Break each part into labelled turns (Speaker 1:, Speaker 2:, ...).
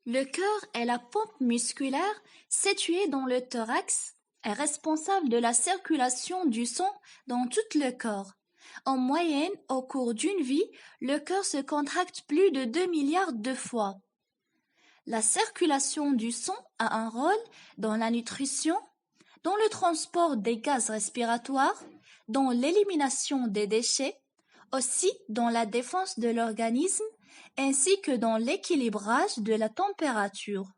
Speaker 1: Le cœur est la pompe musculaire située dans le thorax et responsable de la circulation du sang dans tout le corps. En moyenne, au cours d'une vie, le cœur se contracte plus de 2 milliards de fois. La circulation du sang a un rôle dans la nutrition, dans le transport des gaz respiratoires, dans l'élimination des déchets, aussi dans la défense de l'organisme, ainsi que dans l'équilibrage de la température.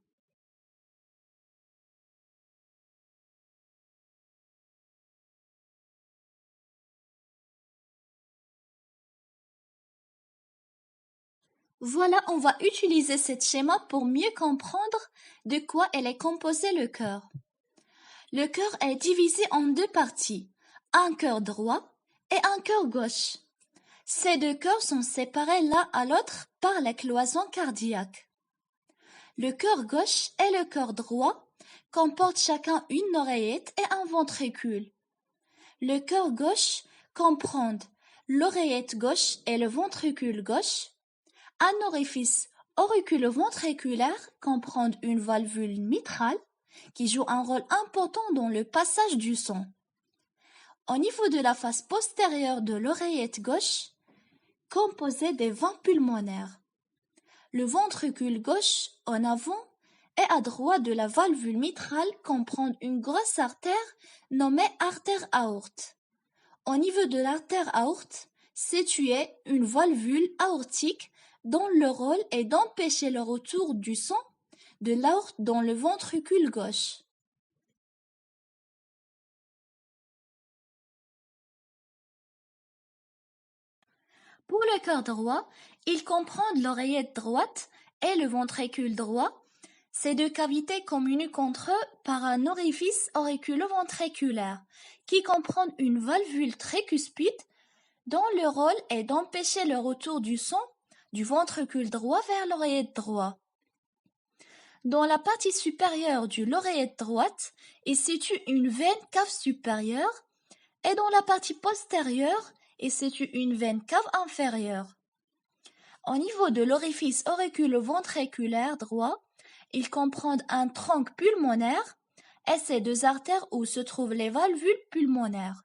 Speaker 1: Voilà, on va utiliser ce schéma pour mieux comprendre de quoi elle est composée le cœur. Le cœur est divisé en deux parties, un cœur droit et un cœur gauche. Ces deux cœurs sont séparés l'un à l'autre par la cloison cardiaque. Le cœur gauche et le cœur droit comportent chacun une oreillette et un ventricule. Le cœur gauche comprend l'oreillette gauche et le ventricule gauche. Un orifice auriculo-ventriculaire comprend une valvule mitrale qui joue un rôle important dans le passage du sang. Au niveau de la face postérieure de l'oreillette gauche, composée des veines pulmonaires. Le ventricule gauche, en avant et à droite de la valvule mitrale, comprend une grosse artère nommée artère aorte. Au niveau de l'artère aorte, située une valvule aortique dont le rôle est d'empêcher le retour du sang de l'aorte dans le ventricule gauche. Pour le cœur droit, il comprend l'oreillette droite et le ventricule droit. Ces deux cavités communiquent entre eux par un orifice auriculo-ventriculaire qui comprend une valvule tricuspide dont le rôle est d'empêcher le retour du sang du ventricule droit vers l'oreillette droite. Dans la partie supérieure de l'oreillette droite, il situe une veine cave supérieure et dans la partie postérieure, il situe une veine cave inférieure. Au niveau de l'orifice auriculo-ventriculaire droit, il comprend un tronc pulmonaire et ces deux artères où se trouvent les valvules pulmonaires.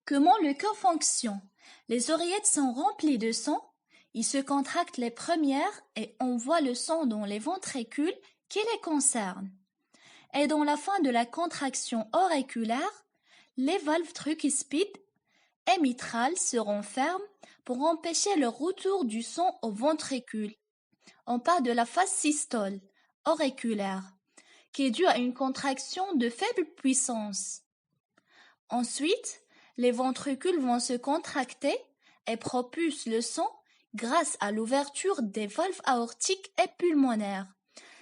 Speaker 1: Comment le cœur fonctionne? Les oreillettes sont remplies de sang, ils se contractent les premières et envoient le sang dans les ventricules qui les concernent. Et dans la fin de la contraction auriculaire, les valves tricuspides et mitrales se renferment pour empêcher le retour du sang au ventricule. On parle de la phase systole auriculaire, qui est due à une contraction de faible puissance. Ensuite, les ventricules vont se contracter et propulsent le sang grâce à l'ouverture des valves aortiques et pulmonaires.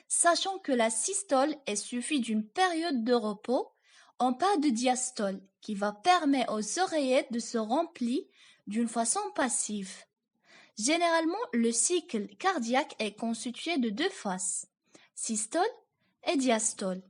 Speaker 1: Sachant que la systole est suivie d'une période de repos, on parle de diastole qui va permettre aux oreillettes de se remplir d'une façon passive. Généralement, le cycle cardiaque est constitué de deux phases, systole et diastole.